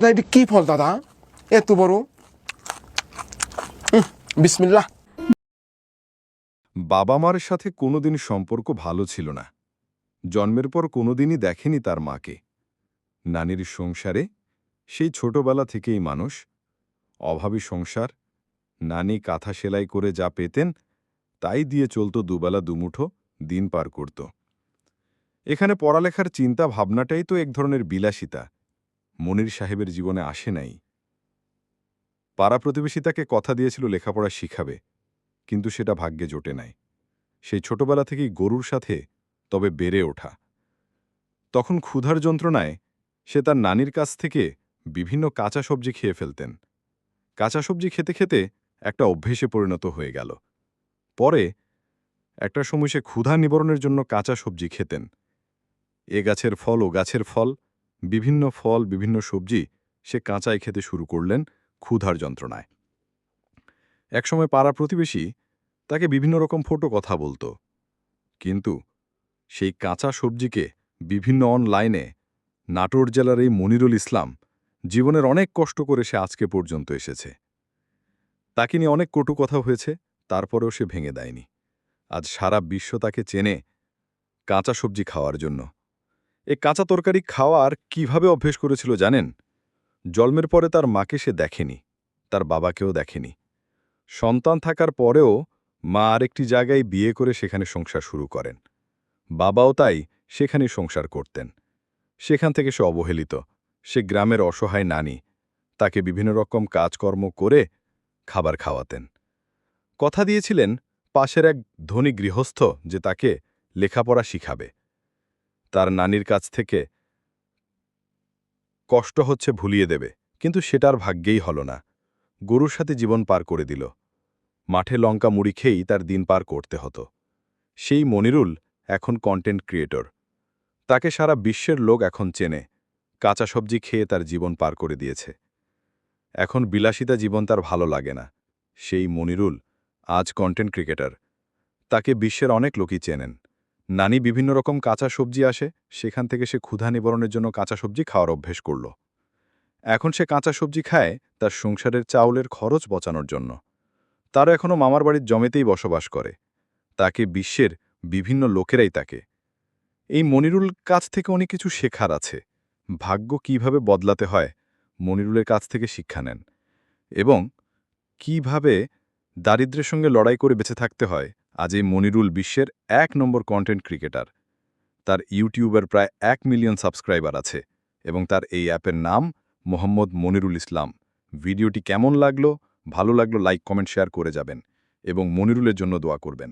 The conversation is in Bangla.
এটা কি ফল দাদা, এত বড়? বিসমিল্লাহ। বাবা মার সাথে কোনোদিন সম্পর্ক ভালো ছিল না। জন্মের পর কোনোদিনই দেখেনি তার মাকে। নানির সংসারে সেই ছোটবেলা থেকেই মানুষ, অভাবী সংসার। নানি কাঁথা সেলাই করে যা পেতেন তাই দিয়ে চলত, দুবেলা দুমুঠো দিন পার করত। এখানে পড়ালেখার চিন্তা ভাবনাটাই তো এক ধরনের বিলাসিতা মনির সাহেবের জীবনে আসে নাই। পাড়া প্রতিবেশী তাকে কথা দিয়েছিল লেখাপড়া শিখাবে, কিন্তু সেটা ভাগ্যে জোটে নাই। সেই ছোটবেলা থেকেই গরুর সাথে তবে বেড়ে ওঠা। তখন ক্ষুধার যন্ত্রণায় সে তার নানির কাছ থেকে বিভিন্ন কাঁচা সবজি খেয়ে ফেলতেন। কাঁচা সবজি খেতে খেতে একটা অভ্যেসে পরিণত হয়ে গেল। পরে একটা সময় সে ক্ষুধা নিবারণের জন্য কাঁচা সবজি খেতেন। এ গাছের ফল ও গাছের ফল, বিভিন্ন সবজি সে কাঁচাই খেতে শুরু করলেন ক্ষুধার যন্ত্রণায়। একসময় পাড়া প্রতিবেশী তাকে বিভিন্ন রকম ফটো কথা বলত, কিন্তু সেই কাঁচা সবজিকে বিভিন্ন অনলাইনে নাটোর জেলার এই মনিরুল ইসলাম জীবনের অনেক কষ্ট করে সে আজকে পর্যন্ত এসেছে। তাকে নিয়ে অনেক কটু কথা হয়েছে, তারপরেও সে ভেঙে দেয়নি। আজ সারা বিশ্ব তাকে চেনে কাঁচা সবজি খাওয়ার জন্য। এ কাঁচা তরকারি খাওয়ার কিভাবে অভ্যেস করেছিল জানেন? জন্মের পরে তার মাকে সে দেখেনি, তার বাবাকেও দেখেনি। সন্তান থাকার পরেও মা আরেকটি জায়গায় বিয়ে করে সেখানে সংসার শুরু করেন। বাবাও তাই সেখানে সংসার করতেন। সেখান থেকে সে অবহেলিত। সে গ্রামের অসহায় নানি, তাকে বিভিন্ন রকম কাজকর্ম করে খাবার খাওয়াতেন। কথা দিয়েছিলেন পাশের এক ধনী গৃহস্থ যে তাকে লেখাপড়া শিখাবে। তার নানির কাছ থেকে কষ্ট হচ্ছে ভুলিয়ে দেবে, কিন্তু সেটার ভাগ্যেই হল না। গরুর সাথে জীবন পার করে দিল। মাঠে লঙ্কা মুড়ি খেয়েই তার দিন পার করতে হতো। সেই মনিরুল এখন কন্টেন্ট ক্রিয়েটর। তাকে সারা বিশ্বের লোক এখন চেনে। কাঁচা সবজি খেয়ে তার জীবন পার করে দিয়েছে। এখন বিলাসিতা জীবন তার ভালো লাগে না। সেই মনিরুল আজ কন্টেন্ট ক্রিকেটার। তাকে বিশ্বের অনেক লোকই চেনেন। নানি বিভিন্ন রকম কাঁচা সবজি আসে, সেখান থেকে সে ক্ষুধা নিবারণের জন্য কাঁচা সবজি খাওয়ার অভ্যেস করল। এখন সে কাঁচা সবজি খায় তার সংসারের চাউলের খরচ বাঁচানোর জন্য। তারা এখনও মামার বাড়ির জমিতেই বসবাস করে। তাকে বিশ্বের বিভিন্ন লোকেরাই তাকে। এই মনিরুল কাছ থেকে অনেক কিছু শেখার আছে। ভাগ্য কিভাবে বদলাতে হয় মনিরুলের কাছ থেকে শিক্ষা নেন, এবং কিভাবে দারিদ্র্যের সঙ্গে লড়াই করে বেঁচে থাকতে হয়। আজ এই মনিরুল বিশ্বের ১ নম্বর কন্টেন্ট ক্রিকেটার। তার ইউটিউবের প্রায় ১ মিলিয়ন সাবস্ক্রাইবার আছে, এবং তার এই অ্যাপের নাম মোহাম্মদ মনিরুল ইসলাম। ভিডিওটি কেমন লাগলো? ভালো লাগলো লাইক, কমেন্ট, শেয়ার করে যাবেন, এবং মনিরুলের জন্য দোয়া করবেন।